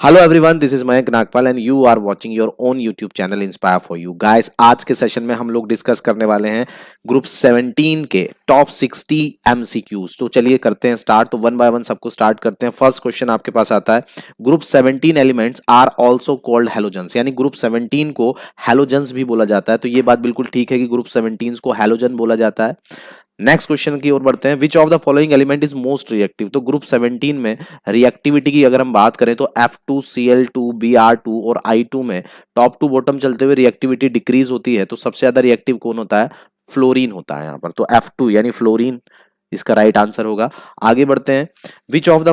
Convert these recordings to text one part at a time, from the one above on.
Hello everyone, this is Mayank Nagpal and you are watching your own YouTube channel inspire for you guys. आज के session में हम लोग discuss करने वाले हैं ग्रुप 17 के टॉप 60 एमसीक्यूज। तो चलिए करते हैं स्टार्ट। तो वन बाय वन सबको स्टार्ट करते हैं। फर्स्ट क्वेश्चन आपके पास आता है, group 17 elements are also called halogens, यानी ग्रुप 17 को हैलोजन्स भी बोला जाता है। तो ये बात बिल्कुल ठीक है कि ग्रुप 17 को हैलोजन बोला जाता है। नेक्स्ट क्वेश्चन की ओर बढ़ते हैं, which of the following element is most reactive. तो ग्रुप 17 में रिएक्टिविटी की अगर हम बात करें तो F2Cl2 Br2 और I2 में टॉप टू बॉटम चलते हुए रिएक्टिविटी डिक्रीज होती है। तो सबसे ज्यादा रिएक्टिव कौन होता है? फ्लोरीन होता है यहाँ पर। तो F2 यानी फ्लोरीन इसका राइट आंसर होगा। आगे बढ़ते हैं, which of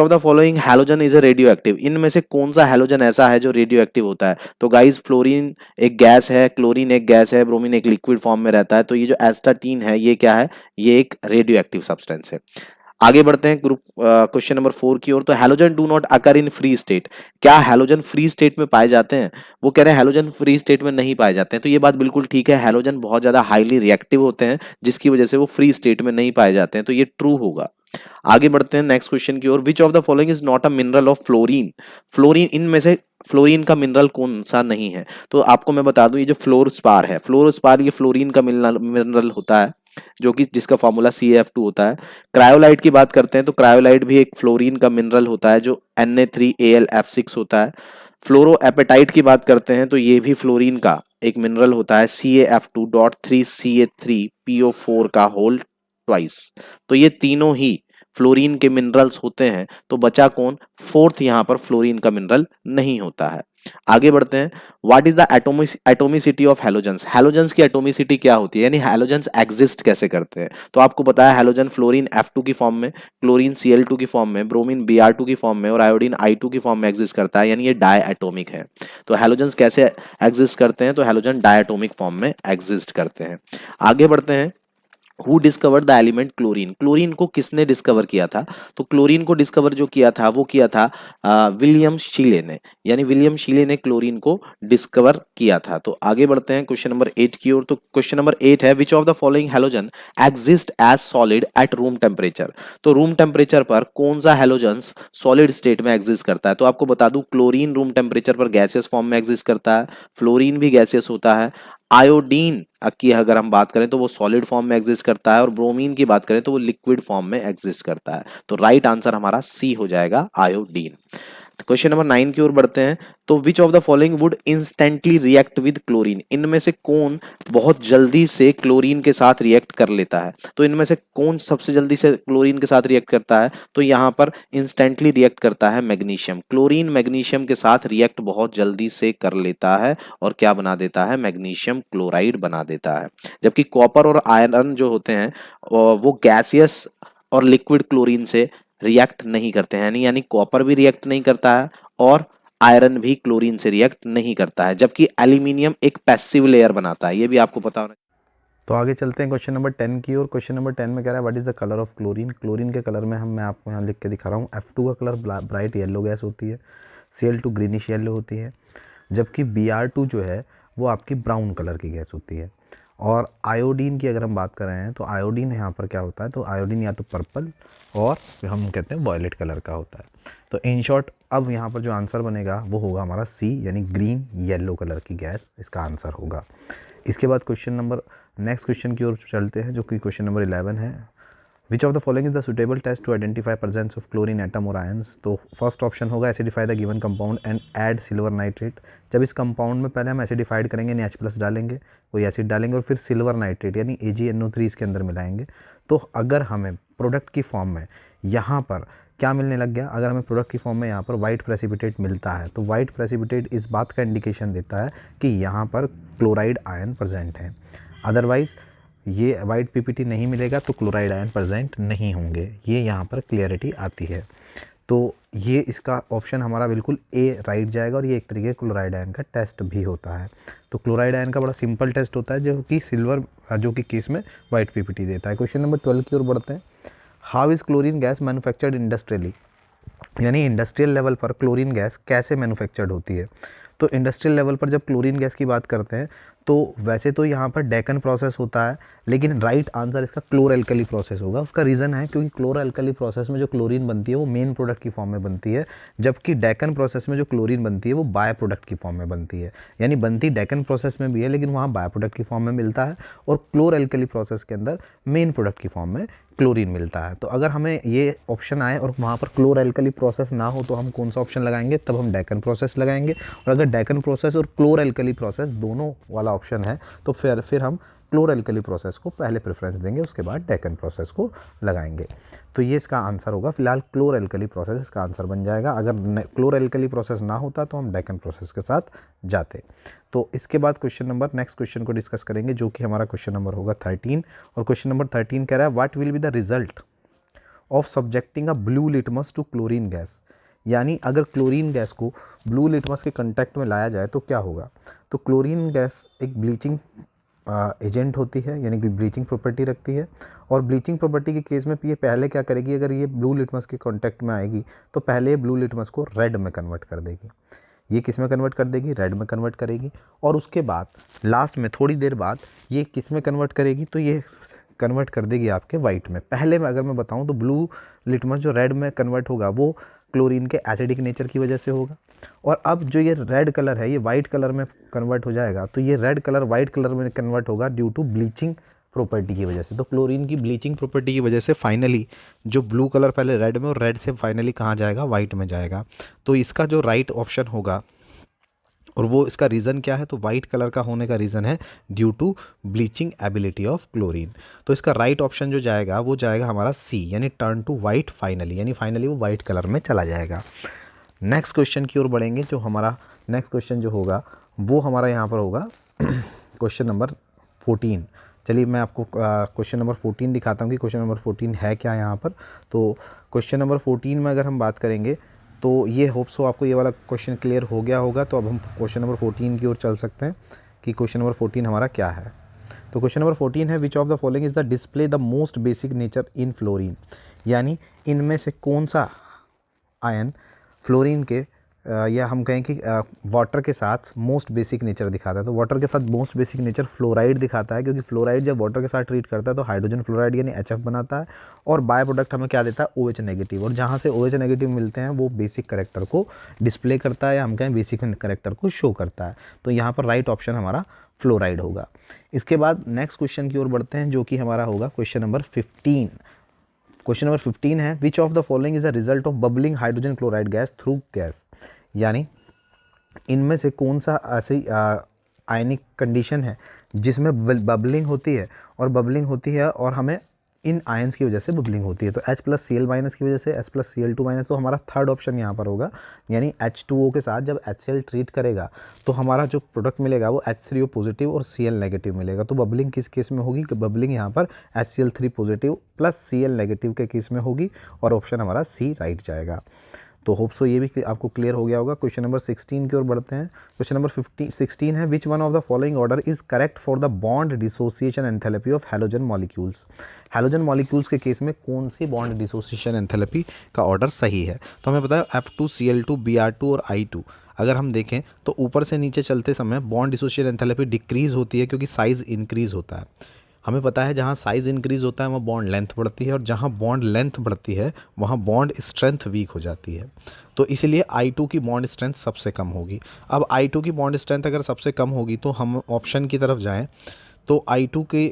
the following halogen is a radio active. इनमें से कौन सा हैलोजन ऐसा है जो रेडियो एक्टिव होता है? तो गाइस, फ्लोरीन एक गैस है, क्लोरीन एक गैस है, ब्रोमीन एक लिक्विड फॉर्म में रहता है। तो ये जो एस्टाटीन है ये क्या है? ये एक रेडियो एक्टिव सब्सटेंस है। आगे बढ़ते हैं ग्रुप क्वेश्चन नंबर 4 की ओर। तो halogen do not occur in free state. क्या हैलोजन फ्री स्टेट में पाए जाते हैं? वो कह रहे हैं हैलोजन फ्री स्टेट में नहीं पाए जाते हैं। तो ये बात बिल्कुल ठीक है, हैलोजन बहुत ज्यादा हाईली रिएक्टिव होते हैं जिसकी वजह से वो फ्री स्टेट में नहीं पाए जाते हैं। तो ये ट्रू होगा। आगे बढ़ते हैं नेक्स्ट क्वेश्चन की ओर, which of the following is not a mineral of fluorine. Fluorine, इनमें से फ्लोरीन का मिनरल कौन सा नहीं है? तो आपको मैं बता दूं, ये जो फ्लोरोस्पार है, फ्लोरोस्पार ये फ्लोरीन का मिनरल होता है, जो कि जिसका फॉर्मूला CaF2 होता है। क्रायोलाइट की बात करते हैं तो क्रायोलाइट भी एक फ्लोरीन का मिनरल होता है जो Na3AlF6 होता है। फ्लोरो एपेटाइट की बात करते हैं तो ये भी फ्लोरीन का एक मिनरल होता है, CaF2.3CA3PO4 का होल ट्वाइस। तो ये तीनों ही फ्लोरीन के मिनरल्स होते हैं। तो बचा कौन? फोर्थ यहां पर फ्लोरीन का मिनरल नहीं होता है। आगे बढ़ते हैं, what is the atomicity of halogens. Halogens की एटोमिसिटी क्या होती है, यानी हैलोजेंस एग्जिस्ट कैसे करते हैं? तो आपको पता है हैलोजन फ्लोरीन F2 की फॉर्म में, क्लोरीन Cl2 की फॉर्म में, ब्रोमीन Br2 की फॉर्म में और आयोडीन I2 की फॉर्म में एग्जिस्ट करता है, यानी ये डायएटोमिक है। तो हैलोजेंस कैसे एग्जिस्ट करते हैं? तो हैलोजन डायएटोमिक फॉर्म में एग्जिस्ट करते हैं। आगे बढ़ते हैं, who discovered the element chlorine. Chlorine को किसने डिस्कवर किया था? तो क्लोरीन को डिस्कवर जो किया था वो किया था विलियम शीले ने, यानी विलियम शीले ने क्लोरीन को डिस्कवर किया था। तो आगे बढ़ते हैं क्वेश्चन नंबर 8 की ओर। तो क्वेश्चन नंबर 8 है, which of the following halogen exist as solid at room temperature. तो रूम टेम्परेचर पर कौन सा हैलोजन सॉलिड स्टेट में एग्जिस्ट करता है? तो आपको बता दूं, क्लोरीन रूम टेम्परेचर पर गैसियस फॉर्म में एग्जिस्ट करता है, फ्लोरीन भी गैसियस होता है, आयोडीन की अगर हम बात करें तो वो सॉलिड फॉर्म में एग्जिस्ट करता है और ब्रोमीन की बात करें तो वो लिक्विड फॉर्म में एग्जिस्ट करता है। तो राइट आंसर हमारा सी हो जाएगा, आयोडीन। क्वेश्चन नंबर 9 की ओर बढ़ते हैं, तो विच of the following would instantly react with chlorine. इनमें से कौन बहुत जल्दी से क्लोरीन के साथ रिएक्ट कर लेता है? तो इनमें से कौन सबसे जल्दी से क्लोरीन के साथ रिएक्ट करता है? तो यहाँ पर इंस्टेंटली रिएक्ट करता है मैग्नीशियम। क्लोरीन मैग्नीशियम के साथ रिएक्ट बहुत जल्दी से कर लेता है और क्या बना देता है? मैग्नीशियम क्लोराइड बना देता है। जबकि कॉपर और आयरन जो होते हैं वो गैसियस और लिक्विड क्लोरीन से रिएक्ट नहीं करते हैं, यानी कॉपर भी रिएक्ट नहीं करता है और आयरन भी क्लोरीन से रिएक्ट नहीं करता है। जबकि एल्यूमिनियम एक पैसिव लेयर बनाता है, ये भी आपको पता होना। तो आगे चलते हैं क्वेश्चन नंबर 10 की ओर। क्वेश्चन नंबर 10 में कह रहा है, what is the colour of chlorine. Chlorine के कलर में मैं आपको यहाँ लिख के दिखा रहा हूँ। F2 का कलर ब्राइट येलो गैस होती है, Cl2 ग्रीनिश येलो होती है, जबकि Br2 जो है वो आपकी ब्राउन कलर की गैस होती है। और आयोडीन की अगर हम बात कर रहे हैं तो आयोडीन यहाँ पर क्या होता है, तो आयोडीन या तो पर्पल और हम कहते हैं वॉयलेट कलर का होता है। तो इन शॉर्ट अब यहाँ पर जो आंसर बनेगा वो होगा हमारा सी, यानी ग्रीन येलो कलर की गैस इसका आंसर होगा। इसके बाद नेक्स्ट क्वेश्चन की ओर चलते हैं, जो कि क्वेश्चन नंबर 11 है। Which of the following is the suitable test to identify presence of chlorine atom और आयंस। तो फर्स्ट ऑप्शन होगा acidify the given compound and add silver nitrate. जब इस कंपाउंड में पहले हम एसिडिफाइड करेंगे, यानी H+ डालेंगे, कोई एसिड डालेंगे और फिर सिल्वर नाइट्रेट यानी AgNO3 इसके अंदर मिलाएंगे। तो अगर हमें प्रोडक्ट की फॉर्म में यहाँ पर क्या मिलने लग गया, अगर हमें प्रोडक्ट की फॉर्म में यहाँ पर वाइट प्रेसिपिटेट मिलता है तो वाइट प्रेसिपिटेट इस बात का इंडिकेशन देता है कि यहाँ पर क्लोराइड आयन प्रेजेंट है। अदरवाइज ये वाइट PPT नहीं मिलेगा तो क्लोराइड आयन प्रेजेंट नहीं होंगे, ये यहाँ पर क्लियरिटी आती है। तो ये इसका ऑप्शन हमारा बिल्कुल ए राइट जाएगा और ये एक तरीके क्लोराइड आयन का टेस्ट भी होता है। तो क्लोराइड आयन का बड़ा सिंपल टेस्ट होता है जो कि केस में वाइट PPT देता है। क्वेश्चन नंबर 12 की ओर बढ़ते हैं। How is chlorine gas manufactured industrially, यानी इंडस्ट्रियल लेवल पर क्लोरीन गैस कैसे मैन्युफैक्चर्ड होती है। तो इंडस्ट्रियल लेवल पर जब क्लोरीन गैस की बात करते हैं तो वैसे तो यहाँ पर डेकन प्रोसेस होता है, लेकिन राइट आंसर इसका क्लोर एल्कली प्रोसेस होगा। उसका रीज़न है क्योंकि क्लोर एल्कली प्रोसेस में जो क्लोरीन बनती है वो मेन प्रोडक्ट की फॉर्म में बनती है, जबकि डेकन प्रोसेस में जो क्लोरीन बनती है वो बाय प्रोडक्ट की फॉर्म में बनती है। यानी बनती डेकन प्रोसेस में भी है, लेकिन वहाँ बाय प्रोडक्ट की फॉर्म में मिलता है, और क्लोर एल्कली प्रोसेस के अंदर मेन प्रोडक्ट की फॉर्म में क्लोरीन मिलता है। तो अगर हमें ये ऑप्शन आए और वहाँ पर क्लोर एल्कली प्रोसेस ना हो तो हम कौन सा ऑप्शन लगाएंगे? तब हम डेकन प्रोसेस लगाएंगे। और अगर डेकन प्रोसेस और क्लोर एल्कली प्रोसेस दोनों वाला ऑप्शन है तो फिर हम क्लोर एल्कली प्रोसेस को पहले प्रेफरेंस देंगे, उसके बाद डेकन प्रोसेस को लगाएंगे। तो ये इसका आंसर होगा। फिलहाल क्लोर एल्कली प्रोसेस इसका आंसर बन जाएगा। अगर क्लोर एल्कली प्रोसेस ना होता तो हम डेकन प्रोसेस के साथ जाते। तो इसके बाद नेक्स्ट क्वेश्चन को डिस्कस करेंगे, जो कि हमारा क्वेश्चन नंबर होगा 13। और क्वेश्चन नंबर 13 कह रहा है what will be the result of subjecting a blue litmus to chlorine gas. यानी अगर क्लोरीन गैस को ब्लू लिटमस के कंटेक्ट में लाया जाए तो क्या होगा? तो क्लोरीन गैस एक ब्लीचिंग एजेंट होती है, यानी कि ब्लीचिंग प्रॉपर्टी रखती है। और ब्लीचिंग प्रॉपर्टी के केस में ये पहले क्या करेगी? अगर ये ब्लू लिटमस के कांटेक्ट में आएगी तो पहले ब्लू लिटमस को रेड में कन्वर्ट कर देगी। ये किस में कन्वर्ट कर देगी? रेड में कन्वर्ट करेगी। और उसके बाद लास्ट में थोड़ी देर बाद ये किस में कन्वर्ट करेगी? तो ये कन्वर्ट कर देगी आपके वाइट में। पहले में अगर मैं बताऊं तो ब्लू लिटमस जो रेड में कन्वर्ट होगा वो क्लोरीन के एसिडिक नेचर की वजह से होगा। और अब जो ये रेड कलर है ये वाइट कलर में कन्वर्ट हो जाएगा। तो ये रेड कलर वाइट कलर में कन्वर्ट होगा ड्यू टू ब्लीचिंग प्रॉपर्टी की वजह से। तो क्लोरीन की ब्लीचिंग प्रॉपर्टी की वजह से फाइनली जो ब्लू कलर पहले रेड में और रेड से फाइनली कहाँ जाएगा? वाइट में जाएगा। तो इसका जो राइट ऑप्शन होगा, और वो इसका रीज़न क्या है? तो वाइट कलर का होने का रीज़न है due to bleaching ability of chlorine. तो इसका राइट ऑप्शन जो जाएगा वो जाएगा हमारा सी, यानी टर्न टू वाइट फाइनली, यानी फाइनली वो वाइट कलर में चला जाएगा। नेक्स्ट क्वेश्चन की ओर बढ़ेंगे। जो हमारा नेक्स्ट क्वेश्चन जो होगा वो हमारा यहाँ पर होगा क्वेश्चन नंबर 14। चलिए मैं आपको क्वेश्चन नंबर 14 दिखाता हूँ कि क्वेश्चन नंबर 14 है क्या यहाँ पर। तो क्वेश्चन नंबर 14 में अगर हम बात करेंगे तो ये होप सो आपको ये वाला क्वेश्चन क्लियर हो गया होगा। तो अब हम क्वेश्चन नंबर 14 की ओर चल सकते हैं कि क्वेश्चन नंबर 14 हमारा क्या है। तो क्वेश्चन नंबर 14 है which of the following is the display the most basic nature in fluorine. यानी इनमें से कौन सा आयन फ्लोरीन के या हम कहें कि वाटर के साथ मोस्ट बेसिक नेचर दिखाता है। तो वाटर के साथ मोस्ट बेसिक नेचर फ्लोराइड दिखाता है, क्योंकि फ्लोराइड जब वाटर के साथ ट्रीट करता है तो हाइड्रोजन फ्लोराइड यानी HF बनाता है, और बाय प्रोडक्ट हमें क्या देता है? OH negative. और जहाँ से OH नेगेटिव मिलते हैं वो बेसिक करेक्टर को डिस्प्ले करता है, या हम कहें बेसिक करेक्टर को शो करता है। तो यहाँ पर राइट ऑप्शन हमारा फ्लोराइड होगा। इसके बाद नेक्स्ट क्वेश्चन की ओर बढ़ते हैं, जो कि हमारा होगा क्वेश्चन नंबर 15। क्वेश्चन नंबर 15 है which of the following is a result of bubbling hydrogen chloride gas through gas. यानी इनमें से कौन सा ऐसी आयनिक कंडीशन है जिसमें बबलिंग होती है, और बबलिंग होती है और हमें इन आयंस की वजह से बबलिंग होती है। तो H+Cl- की वजह से H+Cl2-, तो हमारा थर्ड ऑप्शन यहाँ पर होगा। यानी H2O के साथ जब HCl ट्रीट करेगा तो हमारा जो प्रोडक्ट मिलेगा वो H3O पॉजिटिव और Cl नेगेटिव मिलेगा। तो बबलिंग किस केस में होगी? बबलिंग यहाँ पर HCl3 positive plus Cl negative के केस में होगी, और ऑप्शन हमारा सी राइट जाएगा। तो होप सो ये भी आपको क्लियर हो गया होगा। क्वेश्चन नंबर 16 की ओर बढ़ते हैं। क्वेश्चन नंबर 16 है विच one of the following order is correct for the bond dissociation enthalpy of halogen molecules. Halogen molecules के केस में कौन सी बॉन्ड डिसोसिएशन एंथैल्पी का ऑर्डर सही है? तो हमें पता है F2Cl2 Br2 और I2। अगर हम देखें तो ऊपर से नीचे चलते समय बॉन्ड डिसोसिएशन एंथैल्पी डिक्रीज होती है, क्योंकि साइज इंक्रीज होता है। हमें पता है जहाँ साइज़ इंक्रीज़ होता है वहाँ बॉन्ड लेंथ बढ़ती है, और जहाँ बॉन्ड लेंथ बढ़ती है वहाँ बॉन्ड स्ट्रेंथ वीक हो जाती है। तो इसीलिए I2 की बॉन्ड स्ट्रेंथ सबसे कम होगी। अब I2 की बॉन्ड स्ट्रेंथ अगर सबसे कम होगी तो हम ऑप्शन की तरफ जाएं तो I2 के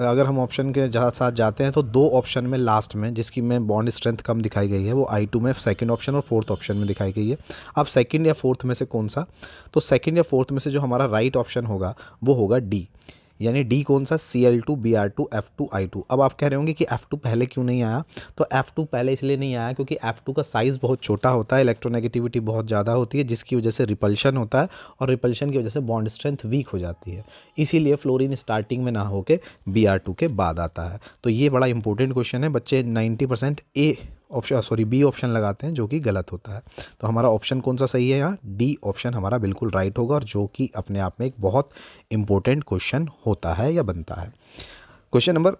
अगर हम ऑप्शन के साथ जाते हैं तो दो ऑप्शन में लास्ट में जिसकी में बॉन्ड स्ट्रेंथ कम दिखाई गई है वो I2 में सेकंड ऑप्शन और फोर्थ ऑप्शन में दिखाई गई है। अब सेकंड या फोर्थ में से कौन सा? तो सेकंड या फोर्थ में से जो हमारा राइट ऑप्शन होगा वो होगा डी, यानी डी कौन सा? Cl2 Br2 F2 I2। अब आप कह रहे होंगे कि F2 पहले क्यों नहीं आया? तो F2 पहले इसलिए नहीं आया क्योंकि F2 का साइज़ बहुत छोटा होता है, इलेक्ट्रोनेगेटिविटी बहुत ज़्यादा होती है, जिसकी वजह से रिपल्शन होता है, और रिपल्शन की वजह से बॉन्ड स्ट्रेंथ वीक हो जाती है। इसीलिए फ्लोरीन स्टार्टिंग में ना होकर Br2 के बाद आता है। तो ये बड़ा इंपॉर्टेंट क्वेश्चन है। बच्चे 90% बी ऑप्शन लगाते हैं, जो कि गलत होता है। तो हमारा ऑप्शन कौन सा सही है? यहाँ डी ऑप्शन हमारा बिल्कुल राइट होगा, और जो कि अपने आप में एक बहुत इंपॉर्टेंट क्वेश्चन होता है या बनता है। क्वेश्चन नंबर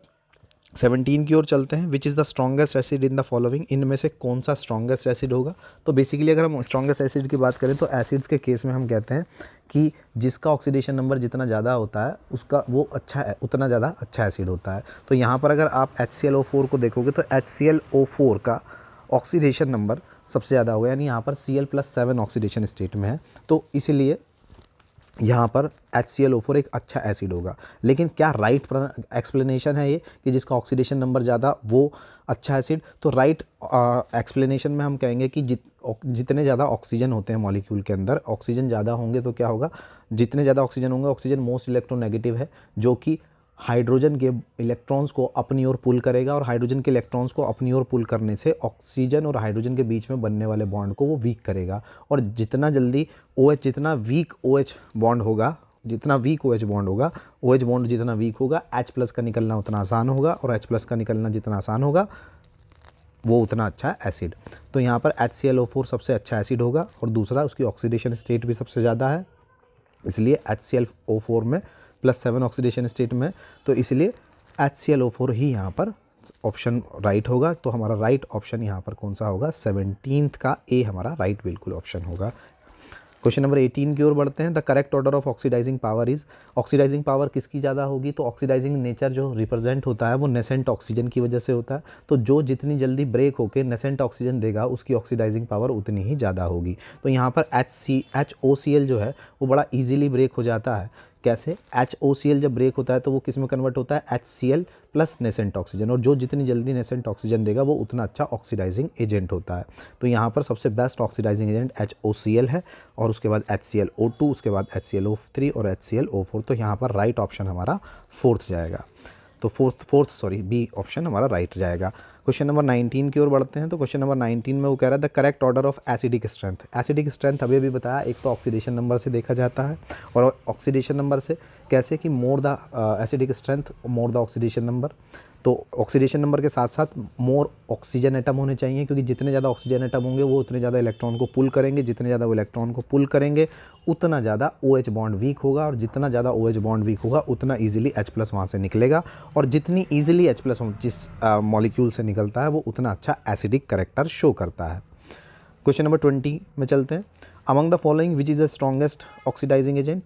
17 की ओर चलते हैं। विच is the strongest acid in the following, इनमें से कौन सा स्ट्रॉन्गेस्ट एसिड होगा। तो बेसिकली अगर हम स्ट्रॉन्गेस्ट एसिड की बात करें तो एसिड्स के केस में हम कहते हैं कि जिसका ऑक्सीडेशन नंबर जितना ज़्यादा होता है उसका वो अच्छा है, उतना ज़्यादा अच्छा एसिड होता है। तो यहाँ पर अगर आप HClO4 को देखोगे तो HClO4 का ऑक्सीडेशन नंबर सबसे ज़्यादा होगा, यानी यहाँ पर Cl+7 ऑक्सीडेशन स्टेट में है, तो इसीलिए यहाँ पर HClO4 एक अच्छा एसिड होगा। लेकिन क्या राइट एक्सप्लेनेशन है ये कि जिसका ऑक्सीडेशन नंबर ज़्यादा वो अच्छा एसिड? तो राइट एक्सप्लेनेशन में हम कहेंगे कि जितने ज़्यादा ऑक्सीजन होते हैं मॉलिक्यूल के अंदर, ऑक्सीजन ज़्यादा होंगे तो क्या होगा, जितने ज़्यादा ऑक्सीजन होंगे, ऑक्सीजन मोस्ट इलेक्ट्रोनेगेटिव है जो कि हाइड्रोजन के इलेक्ट्रॉन्स को अपनी ओर पुल करेगा, और हाइड्रोजन के इलेक्ट्रॉन्स को अपनी ओर पुल करने से ऑक्सीजन और हाइड्रोजन के बीच में बनने वाले बॉन्ड को वो वीक करेगा। और जितना जल्दी OH, जितना वीक OH बॉन्ड होगा, जितना वीक OH बॉन्ड होगा, OH बॉन्ड जितना वीक होगा, H+ का निकलना उतना आसान होगा, और H+ का निकलना जितना आसान होगा वो उतना अच्छा एसिड। तो यहाँ पर HClO4 सबसे अच्छा एसिड होगा, और दूसरा उसकी ऑक्सीडेशन स्टेट भी सबसे ज़्यादा है, इसलिए HClO4 में +7 ऑक्सीडेशन स्टेट में, तो इसलिए HClO4 ही यहाँ पर ऑप्शन राइट होगा। तो हमारा राइट ऑप्शन यहाँ पर कौन सा होगा, 17th का ए हमारा राइट बिल्कुल ऑप्शन होगा। क्वेश्चन नंबर 18 की ओर बढ़ते हैं। The correct order of oxidising power is, oxidising power किसकी ज़्यादा होगी, तो ऑक्सीडाइजिंग नेचर जो रिप्रेजेंट होता है वो नेसेंट ऑक्सीजन की वजह से होता है। तो जो जितनी जल्दी ब्रेक होकर नेसेंट ऑक्सीजन देगा उसकी ऑक्सीडाइजिंग पावर उतनी ही ज़्यादा होगी। तो यहाँ पर HOCl जो है वो बड़ा ईजिली ब्रेक हो जाता है। कैसे, HOCl जब ब्रेक होता है तो वो किस में कन्वर्ट होता है, HCl प्लस नेसेंट ऑक्सीजन, और जो जितनी जल्दी नेसेंट ऑक्सीजन देगा वो उतना अच्छा ऑक्सीडाइजिंग एजेंट होता है। तो यहाँ पर सबसे बेस्ट ऑक्सीडाइजिंग एजेंट HOCl है, और उसके बाद HClO2, उसके बाद HClO3 और HClO4। तो यहाँ पर राइट ऑप्शन हमारा फोर्थ जाएगा। तो बी ऑप्शन हमारा राइट जाएगा। क्वेश्चन नंबर 19 की ओर बढ़ते हैं। तो क्वेश्चन नंबर 19 में वो कह रहा है the correct order of acidic strength. Acidic strength अभी भी बताया, एक तो ऑक्सीडेशन नंबर से देखा जाता है, और ऑक्सीडेशन नंबर से कैसे कि more the acidic strength more the oxidation number. तो ऑक्सीडेशन नंबर के साथ साथ मोर ऑक्सीजन एटम होने चाहिए, क्योंकि जितने ज़्यादा ऑक्सीजन एटम होंगे वो उतने ज़्यादा इलेक्ट्रॉन को पुल करेंगे, जितने ज़्यादा वो इलेक्ट्रॉन को पुल करेंगे उतना ज़्यादा OH बॉन्ड वीक होगा, और जितना ज़्यादा OH बॉन्ड वीक होगा उतना ईजिली H+ वहाँ से निकलेगा, और जितनी ईजिली H+ जिस मॉलिक्यूल से निकलता है वो उतना अच्छा एसिडिक करेक्टर शो करता है। क्वेश्चन नंबर 20 में चलते हैं। Among the following which is the strongest oxidising agent,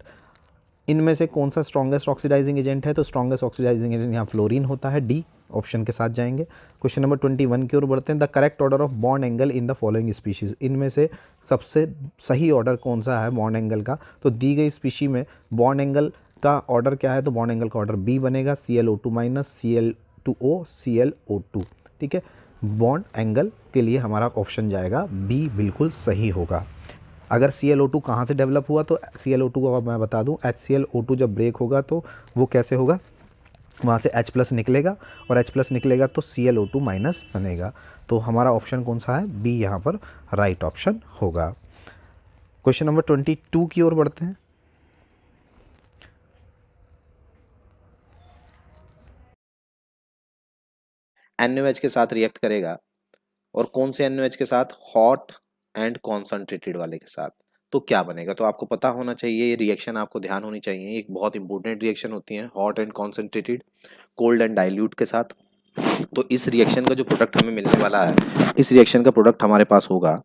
इनमें से कौन सा स्ट्रॉन्गेस्ट ऑक्सीडाइजिंग एजेंट है। तो स्ट्रॉन्गेस्ट ऑक्सीडाइजिंग एजेंट यहाँ फ्लोरीन होता है, डी ऑप्शन के साथ जाएंगे। क्वेश्चन नंबर 21 की ओर बढ़ते हैं। The correct order of bond angle in the following species, इनमें से सबसे सही ऑर्डर कौन सा है बॉन्ड एंगल का। तो दी गई स्पीशी में बॉन्ड एंगल का ऑर्डर क्या है, तो बॉन्ड एंगल का ऑर्डर बी बनेगा, ClO2- Cl2O ClO2। ठीक है, बॉन्ड एंगल के लिए हमारा ऑप्शन जाएगा बी, बिल्कुल सही होगा। अगर ClO2 कहाँ से डेवलप हुआ, तो ClO2 को मैं बता दूं, HClO2 जब ब्रेक होगा तो वो कैसे होगा, वहाँ से H+ निकलेगा, और H+ निकलेगा तो ClO2- बनेगा। तो हमारा ऑप्शन कौन सा है, बी यहाँ पर राइट ऑप्शन होगा। क्वेश्चन नंबर 22 की ओर बढ़ते हैं। NaOH के साथ रिएक्ट करेगा, और कौन से NaOH के साथ, हॉट एंड कॉन्सेंट्रेटेड वाले के साथ, तो क्या बनेगा। तो आपको पता होना चाहिए, ये रिएक्शन आपको ध्यान होनी चाहिए, एक बहुत इंपॉर्टेंट रिएक्शन होती है hot and concentrated cold and dilute के साथ। तो इस रिएक्शन का जो प्रोडक्ट हमें मिलने वाला है, इस रिएक्शन का प्रोडक्ट हमारे पास होगा,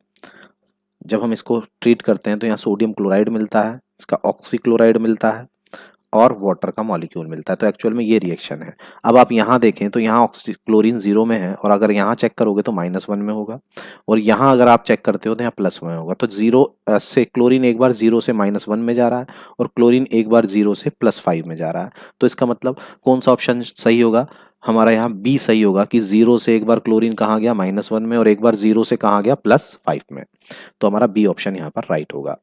जब हम इसको ट्रीट करते हैं तो यहाँ सोडियम क्लोराइड मिलता है, इसका ऑक्सीक्लोराइड मिलता है, और वाटर का मॉलिक्यूल मिलता है। तो एक्चुअल में ये रिएक्शन है। अब आप यहाँ देखें तो यहाँ क्लोरीन 0 में है, और अगर यहाँ चेक करोगे तो -1 में होगा, और यहाँ अगर आप चेक करते हो तो यहाँ +1 में होगा। तो 0 से क्लोरीन एक बार 0 से -1 में जा रहा है, और क्लोरीन एक बार 0 से +5 में जा रहा है। तो इसका मतलब कौन सा ऑप्शन सही होगा, हमारा यहाँ बी सही होगा, कि 0 से एक बार क्लोरीन कहाँ गया -1 में, और एक बार 0 से कहाँ गया +5 में। तो हमारा बी ऑप्शन यहाँ पर राइट होगा।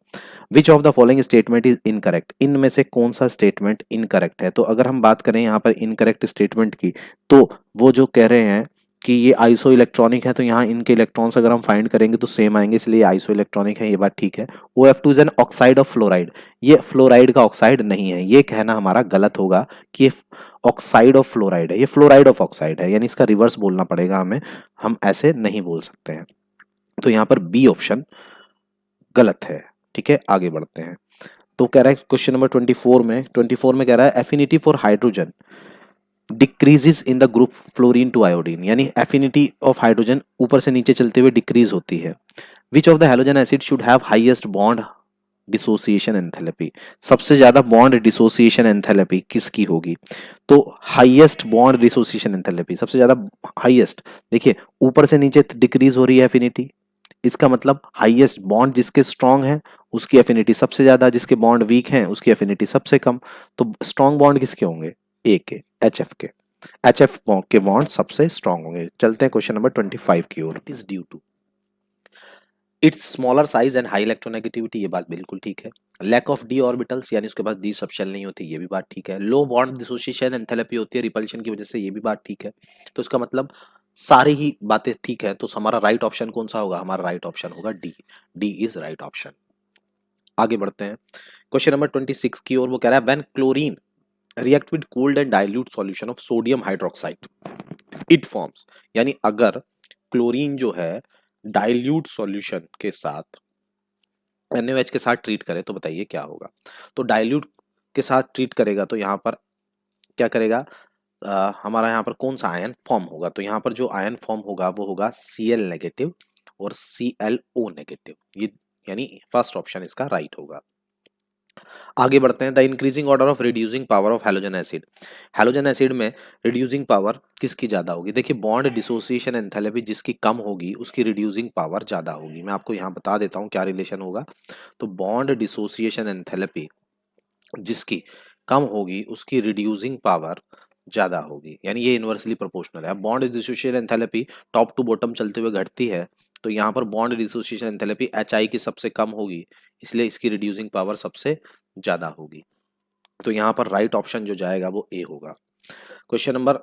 Which of the following statement is incorrect, इनमें से कौन सा स्टेटमेंट इनकरेक्ट है। तो अगर हम बात करें यहाँ पर इनकरेक्ट स्टेटमेंट की, तो वो जो कह रहे हैं कि ये आइसो इलेक्ट्रॉनिक है, तो यहाँ इनके इलेक्ट्रॉन्स अगर हम फाइंड करेंगे तो सेम आएंगे, इसलिए आइसो इलेक्ट्रॉनिक है, ये बात ठीक है। OF2 is an oxide of fluoride, ये फ्लोराइड का ऑक्साइड नहीं है, ये कहना हमारा गलत होगा कि ये ऑक्साइड ऑफ फ्लोराइड है, ये फ्लोराइड ऑफ ऑक्साइड है, यानी इसका रिवर्स बोलना पड़ेगा हमें, हम ऐसे नहीं बोल सकते हैं। तो यहाँ पर बी ऑप्शन गलत है। ठीक है, आगे बढ़ते हैं। तो कह रहा है क्वेश्चन नंबर 24 में कह रहा है affinity for hydrogen decreases in the group fluorine to iodine, यानी एफिनिटी ऑफ हाइड्रोजन ऊपर से नीचे चलते हुए डिक्रीज होती है। Which of the halogen acid should have highest bond dissociation enthalpy, सबसे ज्यादा बॉन्ड डिसोसिएशन एंथैल्पी किसकी होगी? तो हाईएस्ट बॉन्ड डिसोसिएशन एंथैल्पी सबसे ज्यादा हाईएस्ट, देखिए ऊपर से नीचे डिक्रीज हो रही है एफिनिटी, इसका मतलब हाईएस्ट बॉन्ड जिसके स्ट्रॉन्ग है उसकी एफिनिटी सबसे ज्यादा, जिसके बॉन्ड वीक हैं उसकी एफिनिटी सबसे कम। तो स्ट्रॉन्ग बॉन्ड किसके होंगे? ए के, एचएफ के। एचएफ के बॉन्ड सबसे स्ट्रॉन्ग होंगे। चलते हैं क्वेश्चन नंबर 25 की ओर। It is due to its smaller size and high electronegativity, ये बात बिल्कुल ठीक है। लैक ऑफ डी ऑर्बिटल्स, यानी उसके पास डी सबशेल नहीं होती, ये भी बात ठीक है। लो बॉन्ड डिसोसिएशन एंथैल्पी होती है रिपल्शन की वजह से, ये भी बात ठीक है। तो इसका मतलब सारी ही बातें ठीक है। तो हमारा राइट ऑप्शन कौन सा होगा? हमारा राइट ऑप्शन होगा D. D is right option. आगे बढ़ते हैं क्वेश्चन नंबर 26 की ओर। वो कह रहा है when chlorine react with cold and dilute solution of sodium hydroxide it forms, यानी अगर क्लोरीन जो है डाइल्यूट सॉल्यूशन के साथ NaOH के साथ ट्रीट करे तो बताइए क्या होगा? तो डाइल्यूट के साथ ट्रीट करेगा तो यहाँ पर क्या करेगा? हमारा यहाँ पर कौन सा आयन फॉर्म होगा? तो यहाँ पर जो आयन फॉर्म होगा वो होगा Cl नेगेटिव और ClO नेगेटिव, ये यानी फर्स्ट ऑप्शन इसका राइट होगा। आगे बढ़ते हैं। The increasing order of reducing power of halogen acid, halogen acid में रिड्यूसिंग पावर किसकी ज्यादा होगी? देखिए बॉन्ड डिसोसिएशन एंथैल्पी जिसकी कम होगी उसकी रिड्यूसिंग पावर ज्यादा होगी। मैं आपको यहाँ बता देता हूँ क्या रिलेशन होगा। तो बॉन्ड डिसोसिएशन एंथैल्पी जिसकी कम होगी उसकी रिड्यूसिंग पावर ज्यादा होगी, यानी ये इनवर्सली प्रोपोर्शनल है। Bond dissociation enthalpy top to bottom चलते हुए घटती है, तो यहाँ पर बॉन्ड डिसोसिएशन एंथैल्पी HI की सबसे कम होगी, इसलिए इसकी रिड्यूसिंग पावर सबसे ज्यादा होगी। तो यहाँ पर राइट ऑप्शन जो जाएगा वो ए होगा। क्वेश्चन नंबर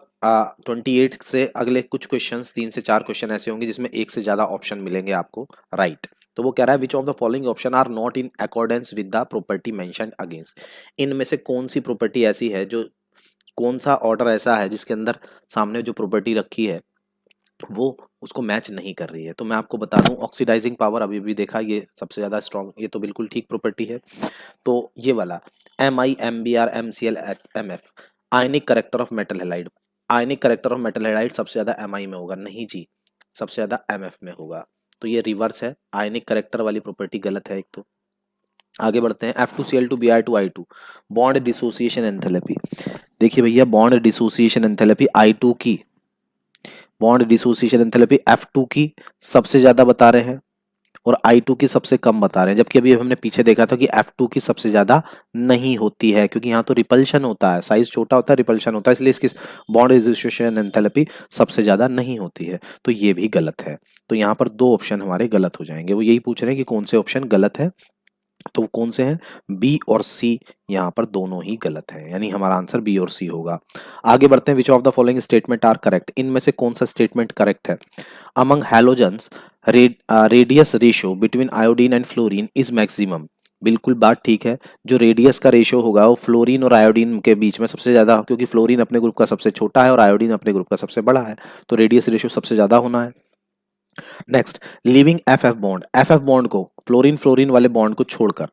28 से अगले कुछ क्वेश्चंस 3 से 4 क्वेश्चन ऐसे होंगे जिसमें एक से ज्यादा ऑप्शन मिलेंगे आपको राइट। तो वो कह रहा है which of the following option are not in accordance with the property mentioned against, इनमें से कौन सी प्रॉपर्टी ऐसी है जो, कौन सा ऑर्डर ऐसा है जिसके अंदर सामने जो प्रॉपर्टी रखी है वो उसको मैच नहीं कर रही है? तो मैं आपको बता दूं ऑक्सीडाइजिंग पावर अभी भी देखा, ये सबसे ज्यादा स्ट्रॉन्ग, ये तो बिल्कुल ठीक प्रॉपर्टी है। तो ये वाला MI MBr MCl MF ionic character of metal halide, ionic character of metal halide सबसे ज्यादा MI में होगा, नहीं जी सबसे ज्यादा MF में होगा। तो ये रिवर्स है, आयनिक करेक्टर वाली प्रॉपर्टी गलत है एक तो। आगे बढ़ते हैं F2Cl2Br2I2 बॉन्ड डिसोसिएशन एंथैल्पी। देखिए भैया बॉन्ड डिसोसिएशन एंथैल्पी I2 की, बॉन्ड डिसोसिएशन एंथैल्पी F2 की सबसे ज्यादा बता रहे हैं और I2 की सबसे कम बता रहे हैं, जबकि अभी हमने पीछे देखा था कि F2 की सबसे ज्यादा नहीं होती है क्योंकि यहाँ तो रिपल्शन होता है, साइज छोटा होता है, रिपल्शन होता है, इसलिए इसकी बॉन्ड डिसोसिएशन एंथैल्पी सबसे ज्यादा नहीं होती है। तो ये भी गलत है। तो यहाँ पर दो ऑप्शन हमारे गलत हो जाएंगे। वो यही पूछ रहे हैं कि कौन से ऑप्शन गलत है, तो कौन से हैं? बी और सी, यहाँ पर दोनों ही गलत हैं, यानी हमारा आंसर बी और सी होगा। आगे बढ़ते हैं। Which of the following statement are correct, इनमें से कौन सा स्टेटमेंट करेक्ट है? Among halogens radius ratio between iodine and fluorine is maximum, बिल्कुल बात ठीक है। जो रेडियस का रेशियो होगा वो फ्लोरीन और आयोडीन के बीच में सबसे ज्यादा, क्योंकि फ्लोरीन अपने ग्रुप का सबसे छोटा है और आयोडीन अपने ग्रुप का सबसे बड़ा है, तो रेडियस रेशियो सबसे ज्यादा होना है। Next living FF bond, FF bond को फ्लोरीन फ्लोरीन वाले बॉन्ड को छोड़कर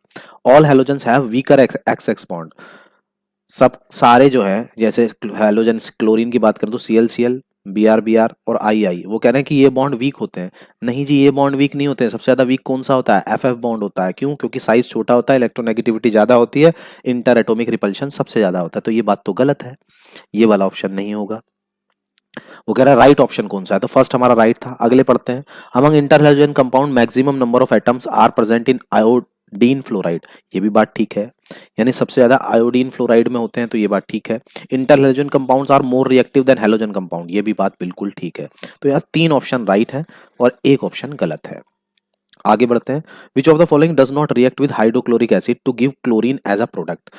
all halogens have weaker XX bond, सब सारे जो है जैसे हैलोजेंस क्लोरीन की बात करें तो ClCl Br और II, वो कह रहे हैं कि ये बॉन्ड वीक होते हैं। नहीं जी ये बॉन्ड वीक नहीं होते हैं, सबसे ज्यादा वीक कौन सा होता है? FF बॉन्ड होता है। क्यों? क्योंकि साइज छोटा होता है, इलेक्ट्रोनेगेटिविटी ज्यादा होती है, इंटर एटॉमिक रिपल्शन सबसे ज्यादा होता है। तो ये बात तो गलत है, ये वाला ऑप्शन नहीं होगा। वो कह रहा है राइट ऑप्शन कौन सा है? तो फर्स्ट हमारा राइट था। अगले पढ़ते हैं। Among interhalogen compound maximum number of atoms are present in iodine fluoride, ये भी बात ठीक है, यानी सबसे ज्यादा आयोडीन फ्लोराइड में होते हैं, तो ये बात ठीक है। Interhalogen compounds are more reactive than halogen compound, ये भी बात बिल्कुल ठीक है। तो यहाँ 3 ऑप्शन राइट है और 1 ऑप्शन गलत है। आगे बढ़ते हैं। Which of the following does not react with hydrochloric acid to give chlorine as a product,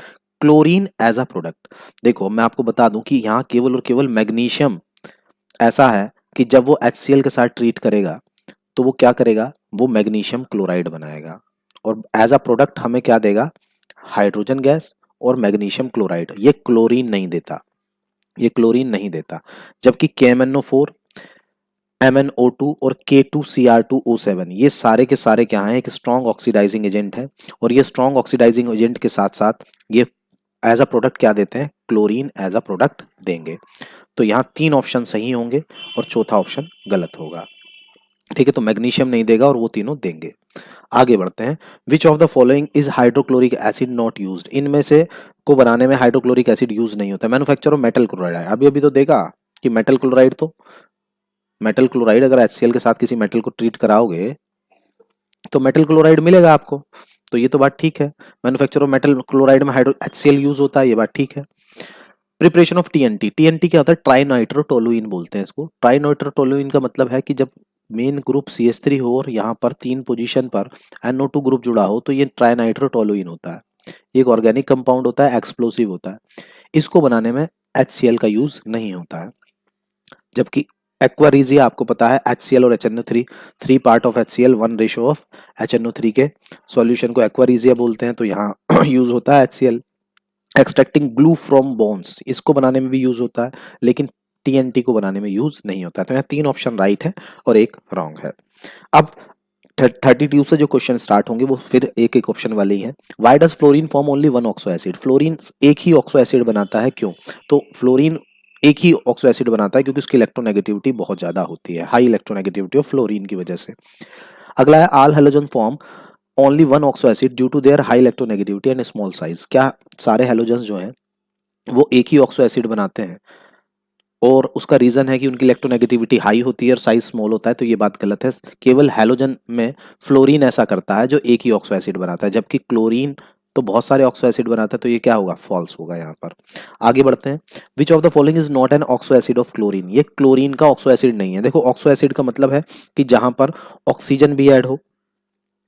chlorine as a product. देखो मैं आपको बता दूं कि यहाँ केवल और केवल मैग्नीशियम ऐसा है कि जब वो HCl के साथ ट्रीट करेगा तो वो क्या करेगा? वो मैग्नीशियम क्लोराइड बनाएगा और एज अ प्रोडक्ट हमें क्या देगा? हाइड्रोजन गैस और मैग्नीशियम क्लोराइड। ये क्लोरीन नहीं देता, ये क्लोरीन नहीं देता। जबकि KMnO4 MnO2 और K2Cr2O7 ये सारे के सारे क्या हैं? एक स्ट्रॉन्ग ऑक्सीडाइजिंग एजेंट है और ये स्ट्रॉन्ग ऑक्सीडाइजिंग एजेंट के साथ साथ ये एज अ प्रोडक्ट क्या देते हैं? क्लोरीन एज अ प्रोडक्ट देंगे। तो यहाँ 3 ऑप्शन सही होंगे और चौथा ऑप्शन गलत होगा। ठीक है, तो मैग्नीशियम नहीं देगा और वो तीनों देंगे। आगे बढ़ते हैं। Which of the following is hydrochloric acid not used, इनमें से को बनाने में हाइड्रोक्लोरिक एसिड यूज नहीं होता। मैन्युफैक्चर ऑफ मेटल क्लोराइड, अभी अभी तो देखा कि मेटल क्लोराइड, तो मेटल क्लोराइड अगर HCl के साथ किसी मेटल को ट्रीट कराओगे तो मेटल क्लोराइड मिलेगा आपको, तो ये तो बात ठीक है। मैन्युफैक्चर ऑफ मेटल क्लोराइड में HCl यूज होता है, ये बात ठीक है। प्रिपरेशन ऑफ TNT, TNT क्या होता है? ट्राइनाइट्रोटोलुइन बोलते हैं इसको। ट्राइनाइट्रोटोलुइन का मतलब है कि जब मेन ग्रुप CH3 हो और यहाँ पर 3 पोजीशन पर NO2 ग्रुप जुड़ा हो तो ये ट्राइनाइट्रोटोलुइन होता है। एक ऑर्गेनिक कंपाउंड होता है, एक्सप्लोसिव होता है। इसको बनाने में HCl का यूज नहीं होता है। जबकि एक्वारीजिया आपको पता है HCl और HNO3, 3 part of HCl 1 ratio of HNO3 के सॉल्यूशन को एक्वारीजिया बोलते हैं, तो यहाँ यूज होता है HCl। Extracting glue from bones, इसको बनाने में भी यूज होता है, लेकिन TNT को बनाने में यूज नहीं होता है। तो यहाँ 3 ऑप्शन राइट है और एक रॉन्ग है। अब 32 से जो क्वेश्चन स्टार्ट होंगे वो फिर एक एक ऑप्शन वाले ही हैं। Why does fluorine form only 1 oxo acid, fluorine एक ही ऑक्सो एसिड बनाता है, क्यों? तो फ्लोरीन एक ही ऑक्सो एसिड बनाता है क्योंकि उसकी इलेक्ट्रोनेगेटिविटी बहुत ज्यादा होती है, हाई इलेक्ट्रोनेगेटिविटी ऑफ फ्लोरीन की वजह से। अगला है all halogen form only 1 oxo acid due to their high electronegativity and small size, क्या सारे हैलोजन्स जो हैं वो एक ही ऑक्सो एसिड बनाते हैं और उसका रीजन है कि उनकी इलेक्ट्रोनेगेटिविटी हाई होती है और साइज स्मॉल होता है? तो ये बात गलत है। केवल हैलोजन में फ्लोरीन ऐसा करता है जो एक ही ऑक्सो एसिड बनाता है, जबकि क्लोरीन तो बहुत सारे ऑक्सो एसिड बनाता है, तो ये क्या होगा? फॉल्स होगा यहाँ पर। आगे बढ़ते हैं। Which of the following is not an oxo acid of chlorine, ये क्लोरीन का ऑक्सो एसिड नहीं है। देखो ऑक्सो एसिड का मतलब है कि जहां पर ऑक्सीजन भी ऐड हो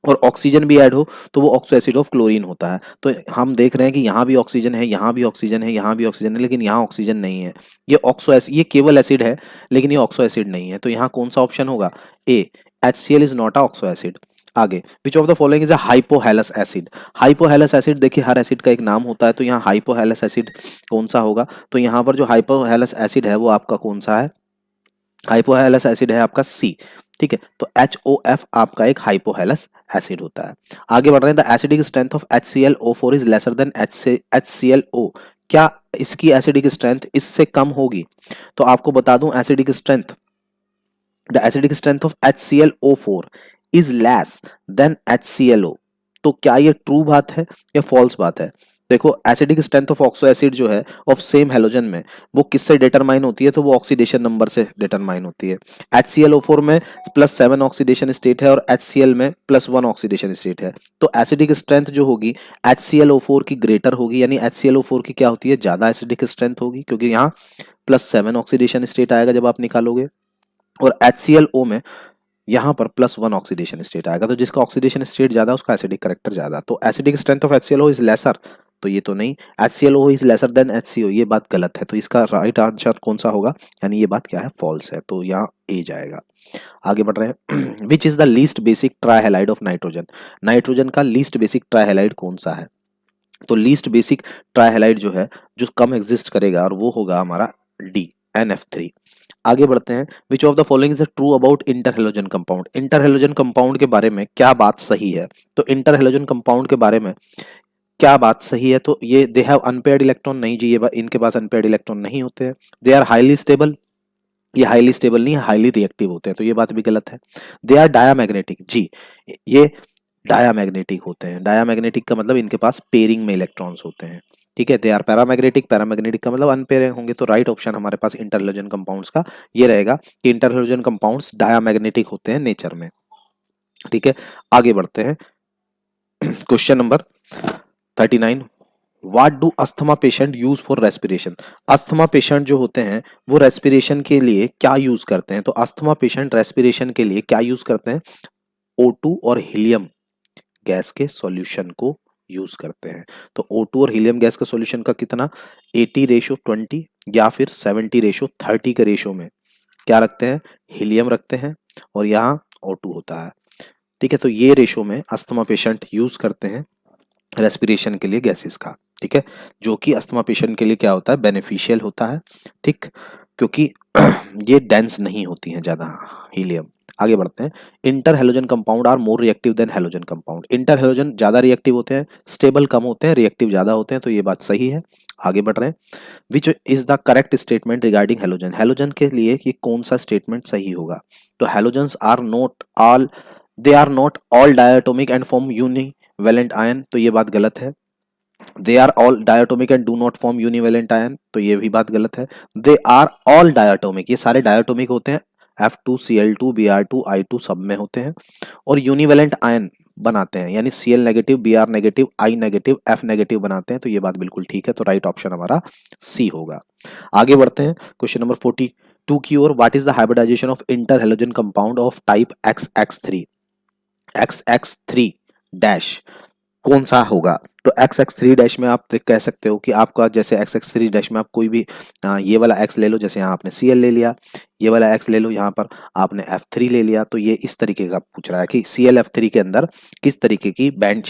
और ऑक्सीजन भी ऐड हो तो वो ऑक्सो एसिड ऑफ क्लोरीन होता है। तो हम देख रहे हैं कि यहाँ भी ऑक्सीजन है, यहाँ भी ऑक्सीजन है, यहाँ भी ऑक्सीजन है, लेकिन यहाँ ऑक्सीजन नहीं है। ये ऑक्सो एसिड, ये केवल एसिड है लेकिन ये ऑक्सो एसिड नहीं है। तो यहाँ कौन सा ऑप्शन होगा? A, HCl is not a oxo acid. आगे, which of the following is a hypohalous acid, hypohalous acid, देखिए हर एसिड का एक नाम होता है, तो यहाँ हाइपोहेलस एसिड कौन सा होगा? तो यहाँ पर जो हाइपोहेलस एसिड है वो आपका कौन सा है? हाइपोहेलस एसिड है आपका C। ठीक है, तो HOF आपका एक हाइपोहेलस एसिड होता है। आगे बढ़ रहे हैं। The acidic strength of HClO4 is lesser than HClO, क्या इसकी एसिडिक स्ट्रेंथ इससे कम होगी? तो आपको बता दूं acidic strength, the acidic strength of HClO4 is less than HClO। तो क्या ये ट्रू बात है या फॉल्स बात है? देखो acidic strength of oxo acid जो है ऑफ सेम हैलोजन में वो किससे डिटरमाइन होती है? तो वो ऑक्सीडेशन नंबर से डिटरमाइन होती है। HClO4 में +7 ऑक्सीडेशन स्टेट है और HCl में +1 ऑक्सीडेशन स्टेट है। तो एसिडिक स्ट्रेंथ जो होगी HClO4 की ग्रेटर होगी, यानी HClO4 की क्या होती है? ज्यादा एसिडिक स्ट्रेंथ होगी, क्योंकि यहाँ +7 ऑक्सीडेशन स्टेट आएगा जब आप निकालोगे, और HClO में यहाँ पर +1 ऑक्सीडेशन स्टेट आएगा। तो जिसका ऑक्सीडेशन स्टेट ज्यादा उसका एसिडिक करेक्टर ज्यादा। तो acidic strength of HClO is lesser, तो ये तो नहीं। HClO is lesser than HCO, ये बात गलत है। तो इसका राइट आंसर कौन सा होगा? यानी ये बात क्या है? फॉल्स है। तो यहाँ ए जाएगा। आगे बढ़ रहे हैं। Which is the least basic trihalide of nitrogen, nitrogen का लीस्ट बेसिक ट्राइहैलाइड कौन सा है? तो लीस्ट बेसिक ट्राइहैलाइड जो है जो कम एग्जिस्ट करेगा और वो होगा हमारा D, NF3। आगे बढ़ते हैं। Which of the following is true about interhalogen compound, interhalogen compound के बारे में क्या बात सही है? तो इंटरहैलोजन कंपाउंड के बारे में क्या बात सही है? तो ये दे हैव अनपेयर्ड इलेक्ट्रॉन, नहीं जी, ये इनके पास अनपेयर्ड इलेक्ट्रॉन नहीं होते हैं। दे आर हाईली स्टेबल, ये हाईली स्टेबल नहीं है, हाईली रिएक्टिव होते हैं, तो ये बात भी गलत है। दे आर डायामैग्नेटिक, जी ये डायामैग्नेटिक होते हैं। डायामैग्नेटिक का मतलब इनके पास पेयरिंग में इलेक्ट्रॉन्स होते हैं। ठीक है, दे आर पैरामैग्नेटिक, पैरामैग्नेटिक का मतलब अनपेयर होंगे। तो राइट ऑप्शन हमारे पास इंटरहैलोजन कंपाउंड्स का ये रहेगा कि इंटरहैलोजन कंपाउंड्स डायामैग्नेटिक होते हैं नेचर में। ठीक है, आगे बढ़ते हैं। Question number 39, what do asthma patient use for respiration, asthma patient जो होते हैं वो रेस्पिरेशन के लिए क्या यूज करते हैं? तो अस्थमा पेशेंट रेस्पिरेशन के लिए क्या यूज करते हैं? O2 और हीलियम गैस के सॉल्यूशन को यूज करते हैं। तो O2 और हीलियम गैस का सॉल्यूशन का कितना? 80:20 या फिर 70:30 के रेशो में क्या रखते हैं? हीलियम रखते हैं और यहाँ O2 होता है। ठीक है, तो ये रेशो में अस्थमा पेशेंट यूज करते हैं रेस्पिरेशन के लिए गैसेस का। ठीक है, जो कि अस्थमा पेशेंट के लिए क्या होता है? बेनिफिशियल होता है। ठीक, क्योंकि ये डेंस नहीं होती हैं ज्यादा हीलियम। आगे बढ़ते हैं। Inter halogen compound are more reactive than halogen compound. Inter halogen ज्यादा रिएक्टिव होते हैं, स्टेबल कम होते हैं, रिएक्टिव ज्यादा होते हैं, तो ये बात सही है। आगे बढ़ रहे हैं। Which is the correct statement regarding halogen. Halogen के लिए कि कौन सा स्टेटमेंट सही होगा? तो halogens are not all, they are not all diatomic and form univalent ion, तो ये बात गलत है। They are all diatomic and do not form univalent ion, तो ये भी बात गलत है। दे आर ऑल डायटोमिक, ये सारे डायटोमिक होते हैं, F2Cl2 Br2 I2 सब में होते हैं, और यूनिवैलेंट आयन बनाते हैं, यानी Cl negative, Br negative, I negative, F negative बनाते हैं, तो ये बात बिल्कुल ठीक है। तो राइट ऑप्शन हमारा सी होगा। आगे बढ़ते हैं क्वेश्चन नंबर 42 की ओर। What is the hybridisation of inter halogen compound of type XX3? XX3 dash कौन सा होगा? तो XX3 डैश में आप कह सकते हो कि आपका जैसे XX3 डैश में आप कोई भी ये वाला X ले लो, जैसे यहाँ आपने Cl ले लिया, ये वाला X ले लो, यहाँ पर आपने F3 ले लिया, तो ये इस तरीके का पूछ रहा है कि Cl F3 के अंदर किस तरीके की बैंड,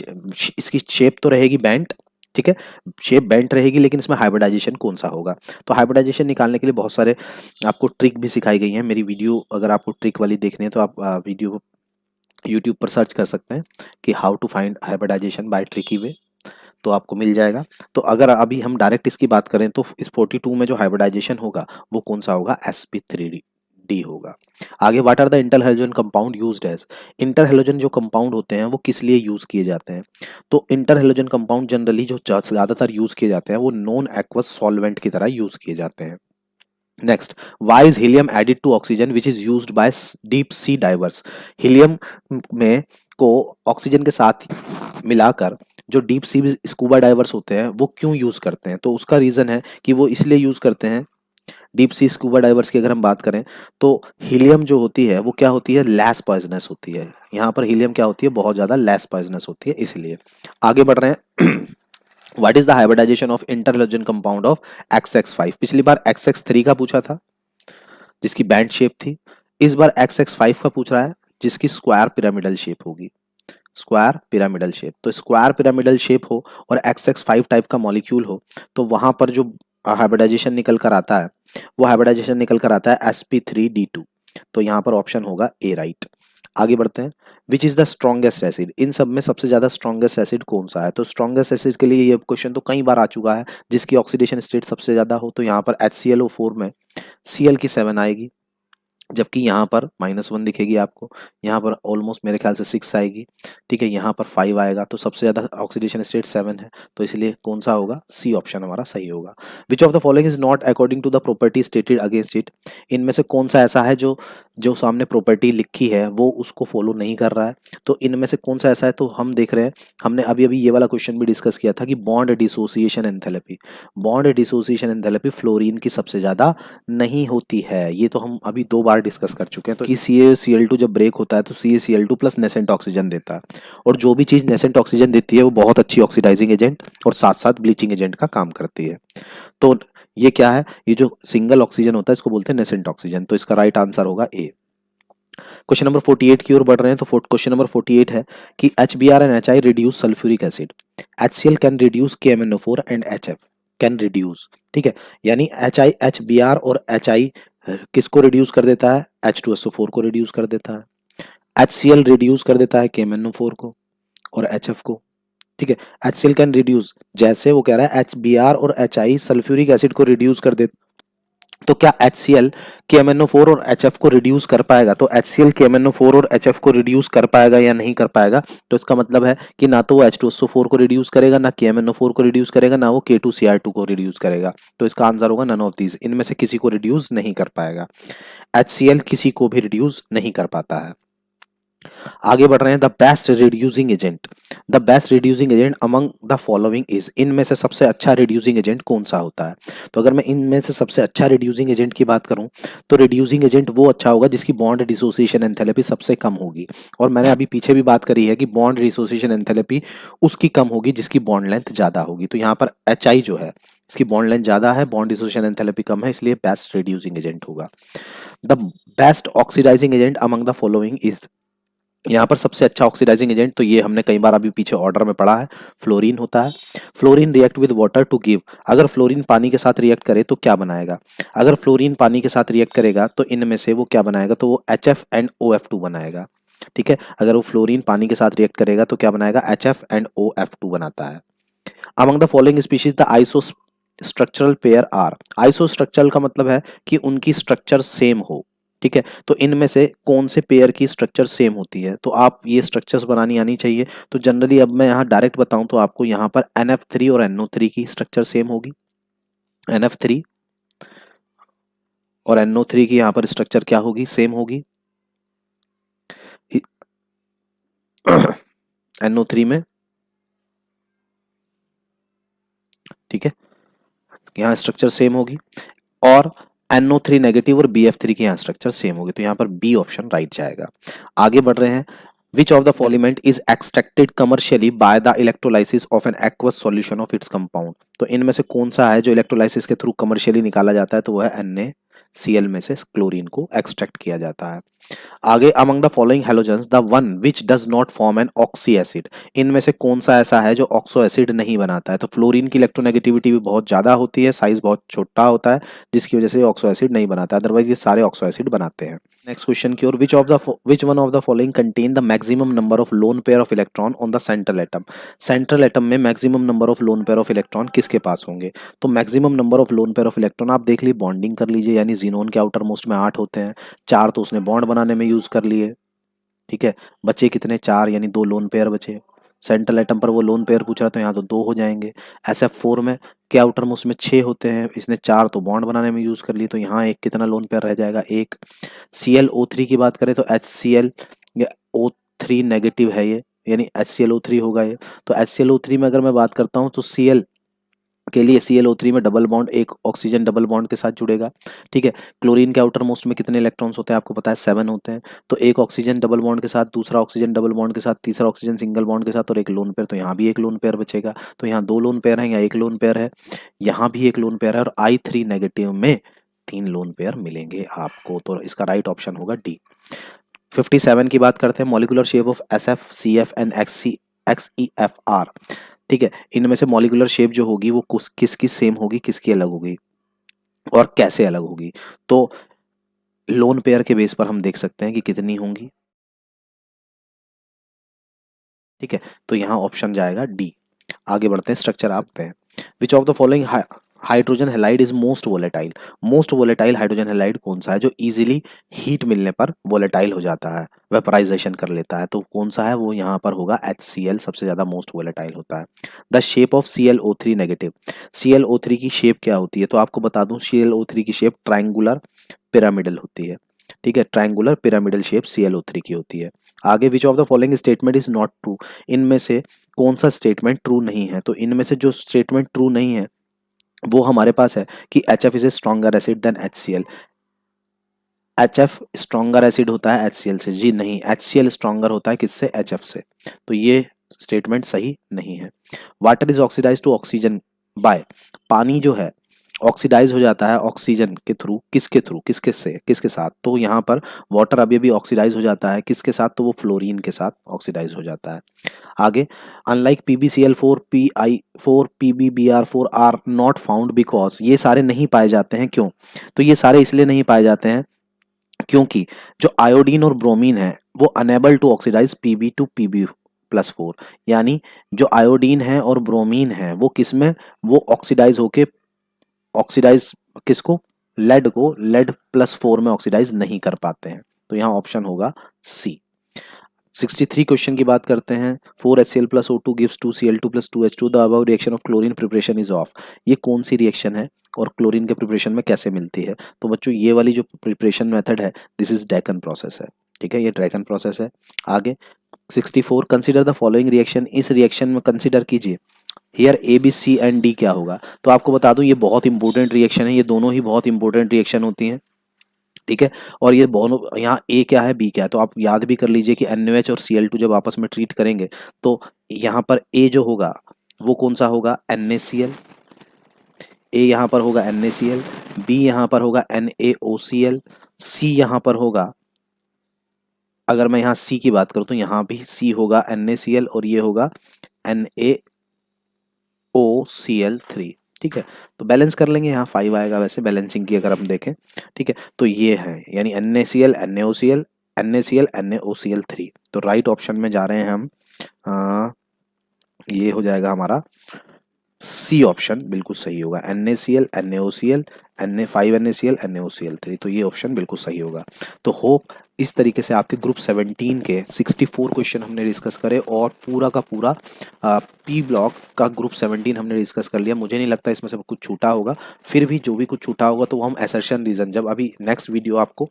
इसकी शेप तो रहेगी बैंड, ठीक है, शेप बैंड रहेगी, लेकिन इसमें हाइब्रिडाइजेशन कौन सा होगा? तो हाइब्रिडाइजेशन निकालने के लिए बहुत सारे आपको ट्रिक भी सिखाई गई है। मेरी वीडियो अगर आपको ट्रिक वाली देखनी है तो आप वीडियो यूट्यूब पर सर्च कर सकते हैं कि how to find hybridization by tricky way, तो आपको मिल जाएगा। तो अगर अभी हम डायरेक्ट इसकी बात करें तो इस 42 में जो हाइब्रिडाइजेशन होगा वो कौन सा होगा? sp3d होगा। आगे, what are the inter halogen compound used as? Inter halogen जो कंपाउंड होते हैं वो किस लिए यूज किए जाते हैं? तो इंटर हेलोजन कंपाउंड जनरली जो ज्यादातर यूज किए जाते हैं वो नॉन एक्वस सॉल्वेंट की तरह यूज किए जाते हैं। Next, why is helium added to oxygen which is used by deep sea divers? Helium में को ऑक्सीजन के साथ मिलाकर जो डीप सी स्कूबा डाइवर्स होते हैं वो क्यों यूज करते हैं? तो उसका रीजन है कि वो इसलिए यूज करते हैं, डीप सी स्कूबा डाइवर्स की अगर हम बात करें तो हीलियम जो होती है वो क्या होती है? लेस पॉइजनस होती है। यहाँ पर हीलियम क्या होती है? बहुत ज्यादा लेस पॉइजनस होती है, इसलिए। आगे बढ़ रहे हैं। What is the hybridisation of inter halogen compound of XX5? पिछली बार XX3 का पूछा था जिसकी बैंड शेप थी, इस बार XX5 का पूछ रहा है जिसकी स्क्वायर पिरामिडल शेप होगी। स्क्वायर पिरामिडल शेप, तो स्क्वायर पिरामिडल शेप हो और XX5 टाइप का मॉलिक्यूल हो, तो वहां पर जो हाइब्रिडाइजेशन निकल कर आता है वो हाइब्रिडाइजेशन निकल कर आता है sp3d2, तो यहाँ पर ऑप्शन होगा ए, राइट। आगे बढ़ते हैं। Which is the strongest acid? इन सब में सबसे ज्यादा स्ट्रॉन्गेस्ट एसिड कौन सा है? तो स्ट्रॉन्गेस्ट एसिड के लिए ये क्वेश्चन तो कई बार आ चुका है, जिसकी ऑक्सीडेशन स्टेट सबसे ज्यादा हो, तो यहाँ पर HClO4 में Cl की 7 आएगी, जबकि यहाँ पर -1 दिखेगी आपको, यहाँ पर ऑलमोस्ट मेरे ख्याल से 6 आएगी, ठीक है, यहाँ पर 5 आएगा, तो सबसे ज्यादा ऑक्सीडेशन स्टेट 7 है, तो इसलिए कौन सा होगा? सी ऑप्शन हमारा सही होगा। Which of the following is not according to the property stated against it? इनमें से कौन सा ऐसा है जो जो सामने प्रॉपर्टी लिखी है वो उसको फॉलो नहीं कर रहा है? तो इनमें से कौन सा ऐसा है? तो हम देख रहे हैं, हमने अभी अभी ये वाला क्वेश्चन भी डिस्कस किया था कि bond dissociation enthalpy, bond dissociation enthalpy fluorine की सबसे ज्यादा नहीं होती है, ये तो हम अभी 2 बार डिस्कस कर चुके हैं। तो कि CaCl2 जब ब्रेक होता है तो CaCl2 प्लस नेसेंट ऑक्सीजन देता है, और जो भी चीज नेसेंट ऑक्सीजन देती है वो बहुत अच्छी ऑक्सीडाइजिंग एजेंट और साथ साथ ब्लीचिंग एजेंट का काम करती है। तो ये क्या है? ये जो सिंगल ऑक्सीजन होता है इसको बोलते हैं नेसेंट ऑक्सीजन, तो इसका राइट आंसर होगा ए। क्वेश्चन नंबर 48 की ओर बढ़ रहे हैं। तो क्वेश्चन नंबर 48 है कि HBr and HI reduce sulphuric acid, HCl can reduce KMnO4 and HF can reduce, ठीक है, यानी HBr और HI किसको रिड्यूस कर देता है? H2SO4 को रिड्यूस कर देता है, HCl रिड्यूस कर देता है KMnO4 को और HF को, ठीक है। HCl कैन रिड्यूस, जैसे वो कह रहा है HBr और HI सल्फ्यूरिक एसिड को रिड्यूस कर दे, तो क्या HCl KMnO4 और HF को रिड्यूस कर पाएगा? तो HCl KMnO4 और HF को रिड्यूस कर पाएगा या नहीं कर पाएगा? तो इसका मतलब है कि ना तो वो H2SO4 को रिड्यूस करेगा, ना KMnO4 को रिड्यूस करेगा, ना वो K2Cr2 को रिड्यूस करेगा, तो इसका आंसर होगा नन ऑफ दीज, इनमें से किसी को रिड्यूस नहीं कर पाएगा। HCl किसी को भी रिड्यूस नहीं कर पाता है। आगे बढ़ रहे हैं। The best reducing agent, the best reducing agent among the following is, इनमें से सबसे अच्छा रिड्यूसिंग एजेंट कौन सा होता है? तो अगर मैं इनमें से सबसे अच्छा रिड्यूसिंग एजेंट की बात करूं तो रिड्यूसिंग एजेंट वो अच्छा होगा जिसकी बॉन्ड डिसोसिएशन एंथैल्पी सबसे कम होगी, और मैंने अभी पीछे भी बात करी है कि बॉन्ड डिसोसिएशन एंथैल्पी उसकी कम होगी जिसकी बॉन्ड लेंथ ज्यादा होगी। तो यहाँ पर HI जो है इसकी बॉन्ड लेंथ ज्यादा है, बॉन्ड डिसोसिएशन एंथैल्पी कम है, इसलिए बेस्ट रिड्यूसिंग एजेंट होगा। The best oxidising agent among the following is, यहाँ पर सबसे अच्छा ऑक्सीडाइजिंग एजेंट तो ये हमने कई बार अभी पीछे ऑर्डर में पढ़ा है, फ्लोरीन होता है। Fluorine react with water to give, अगर फ्लोरीन पानी के साथ रिएक्ट करे तो क्या बनाएगा? अगर फ्लोरीन पानी के साथ रिएक्ट करेगा तो इनमें से वो क्या बनाएगा? तो वो HF&OF2 बनाएगा। ठीक है, अगर वो फ्लोरीन पानी के साथ रिएक्ट करेगा तो क्या बनाएगा? HF&OF2 बनाता है। Among the following species the isostructural pair are, isostructural का मतलब है कि उनकी स्ट्रक्चर सेम हो। ठीक है, तो इनमें से कौन से पेयर की स्ट्रक्चर सेम होती है? तो आप ये स्ट्रक्चर्स बनानी आनी चाहिए। तो जनरली अब मैं यहाँ डायरेक्ट बताऊं तो आपको यहाँ पर NF3 और NO3 की स्ट्रक्चर सेम होगी। NF3 और NO3 की यहाँ पर स्ट्रक्चर क्या होगी? सेम होगी। NO3 में, ठीक है, यहाँ स्ट्रक्चर सेम होगी। और NO3 नेगेटिव और BF3 की यहाँ स्ट्रक्चर सेम होगी, तो यहाँ पर बी ऑप्शन राइट जाएगा। आगे बढ़ रहे हैं। Which of the following is extracted commercially by the electrolysis of an aqueous solution of its compound? तो इनमें से कौन सा है जो इलेक्ट्रोलाइसिस के थ्रू कमर्शियली निकाला जाता है? तो वो है NaCl में से क्लोरीन को एक्सट्रैक्ट किया जाता है। आगे, among the following halogens the one which does not form an oxy acid, इनमें से कौन सा ऐसा है जो ऑक्सो एसिड नहीं बनाता है? तो फ्लोरीन की इलेक्ट्रोनेगेटिविटी भी बहुत ज्यादा होती है, साइज बहुत छोटा होता है, जिसकी वजह से ऑक्सो एसिड नहीं बनाता, अदरवाइज ये सारे ऑक्सो एसिड बनाते हैं। नेक्स्ट क्वेश्चन की ओर, which one of the following contain the maximum number of lone pair of electron on the central atom, central atom में maximum number of lone pair of electron किसके पास होंगे? तो maximum number of lone pair of electron आप देख लीजिए, bonding कर लीजिए, यानी जीनोन के आउटर मोस्ट में 8 होते हैं, 4 तो उसने बॉन्ड बनाने में यूज कर लिए। ठीक है, बचे कितने? 4, यानी 2 लोन पेयर बचे। सेंट्रल एटम पर वो लोन पेयर पूछ रहा तो यहाँ तो 2 हो जाएंगे। SF4 में क्या आउटर मोस्ट में 6 होते हैं, इसने 4 तो बॉन्ड बनाने में यूज कर लिए, तो यहाँ एक कितना लोन पेयर रह जाएगा? 1। ClO3 की बात करें तो HCl या O3 नेगेटिव है ये, यानी HClO3 होगा ये। तो HClO3 में अगर मैं बात करता हूँ तो Cl के लिए ClO3 में डबल बॉन्ड, एक ऑक्सीजन डबल बॉन्ड के साथ जुड़ेगा। ठीक है, क्लोरीन के आउटर मोस्ट में कितने इलेक्ट्रॉन्स होते हैं आपको पता है? 7 होते हैं। तो एक ऑक्सीजन डबल बॉन्ड के साथ, दूसरा ऑक्सीजन डबल बॉन्ड के साथ, तीसरा ऑक्सीजन सिंगल बॉन्ड के साथ और एक लोन पेयर, तो यहाँ भी एक लोन पेयर बचेगा। तो यहाँ 2 लोन पेयर है, यहाँ एक लोन पेयर है, यहाँ भी एक लोन पेयर है, और I3 नेगेटिव में 3 लोन पेयर मिलेंगे आपको, तो इसका राइट ऑप्शन होगा डी। 57 की बात करते हैं। Molecular shape of SF, CF and XEFR। ठीक है, इनमें से मॉलिक्यूलर शेप जो होगी वो किसकी सेम होगी, किसकी अलग होगी और कैसे अलग होगी? तो लोन पेयर के बेस पर हम देख सकते हैं कि कितनी होंगी। ठीक है, तो यहाँ ऑप्शन जाएगा डी। आगे बढ़ते हैं, स्ट्रक्चर आपते हैं। Which of the following hydrogen halide is most volatile, most volatile hydrogen halide कौन सा है जो इजीली हीट मिलने पर वोलेटाइल हो जाता है, वेपराइजेशन कर लेता है? तो कौन सा है वो? यहाँ पर होगा HCl, सबसे ज्यादा मोस्ट वोलेटाइल होता है। The shape of ClO3 negative, ClO3 की शेप क्या होती है? तो आपको बता दूं, ClO3 की शेप ट्राइंगुलर पिरामिडल होती है। ठीक है, ट्राइंगुलर पिरामिडल शेप ClO3 की होती है। आगे, which of the following statement is not true, इनमें से कौन सा स्टेटमेंट ट्रू नहीं है? तो इनमें से जो स्टेटमेंट ट्रू नहीं है वो हमारे पास है कि HF is a stronger acid than HCl। HF stronger acid होता है HCl से? जी नहीं, HCl स्ट्रॉन्गर होता है किससे? HF से। तो ये स्टेटमेंट सही नहीं है। Water is oxidised to oxygen by, पानी जो है ऑक्सीडाइज हो जाता है ऑक्सीजन के थ्रू, किसके थ्रू, किसके साथ? तो यहाँ पर वाटर अभी भी ऑक्सीडाइज हो जाता है किसके साथ? तो वो फ्लोरीन के साथ ऑक्सीडाइज हो जाता है। आगे, unlike PbCl4, Pi4, PbBr4 are not found because, ये सारे नहीं पाए जाते हैं, क्यों? तो ये सारे इसलिए नहीं पाए जाते हैं क्योंकि जो आयोडीन और ब्रोमीन है वो unable to oxidise Pb to Pb+4, यानी जो आयोडीन है और ब्रोमीन है वो किसमें, वो ऑक्सीडाइज होके, ऑक्सीडाइज किसको? लेड को लेड+4 में ऑक्सीडाइज नहीं कर पाते हैं। तो यहाँ ऑप्शन होगा सी। 63 क्वेश्चन की बात करते हैं। 4HCl+O2 gives 2Cl2+2H2 the above reaction of chlorine preparation is of, ये कौन सी रिएक्शन है और क्लोरीन के प्रिपरेशन में कैसे मिलती है? तो बच्चों ये वाली जो प्रिपरेशन मेथड है दिस इज ड्रैकन प्रोसेस है। ठीक है, ये ड्रैकन प्रोसेस है। आगे 64, कंसीडर द फॉलोइंग रिएक्शन, इस रिएक्शन में कंसीडर कीजिए here A B C and D क्या होगा? तो आपको बता दूं ये बहुत इंपॉर्टेंट रिएक्शन है, ये दोनों ही बहुत इंपॉर्टेंट रिएक्शन होती हैं। ठीक है, और ये दोनों, यहाँ ए क्या है बी क्या है, तो आप याद भी कर लीजिए कि NaOH और Cl2 जब आपस में ट्रीट करेंगे तो यहाँ पर ए जो होगा वो कौन सा होगा? NaCl। ए यहाँ पर होगा NaCl, बी यहाँ पर होगा NaOCl, सी यहाँ पर होगा अगर मैं यहाँ सी की बात करूँ तो यहाँ भी सी होगा NaCl और ये होगा NaOCl3। ठीक है, तो बैलेंस कर लेंगे, यहाँ 5 आएगा वैसे बैलेंसिंग की अगर हम देखें। ठीक है, तो ये है यानी NaCl NaOCl NaCl NaOCl3। तो राइट ऑप्शन में जा रहे हैं हम। ये हो जाएगा हमारा सी ऑप्शन, बिल्कुल सही होगा। NaCl NaOCl Na5NaCl NaOCl3, तो ये ऑप्शन बिल्कुल सही होगा। तो होप इस तरीके से आपके ग्रुप 17 के 64 क्वेश्चन हमने डिस्कस करे और पूरा का पूरा पी ब्लॉक का ग्रुप 17 हमने डिस्कस कर लिया। मुझे नहीं लगता इसमें से कुछ छूटा होगा, फिर भी जो भी कुछ छूटा होगा तो वो हम असर्शन रीजन, जब अभी नेक्स्ट वीडियो आपको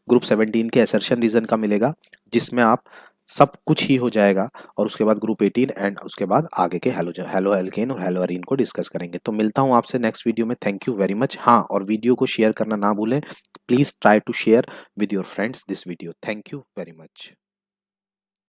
ग्रुप 17 के असर्शन रीजन का मिलेगा जिसमें आप सब कुछ ही हो जाएगा, और उसके बाद ग्रुप 18 एंड उसके बाद आगे के हेलो एल्केन और हेलो एरीन को डिस्कस करेंगे। तो मिलता हूँ आपसे नेक्स्ट वीडियो में। Thank you very much. हाँ, और वीडियो को शेयर करना ना भूलें। Please try to share with your friends this video. Thank you very much.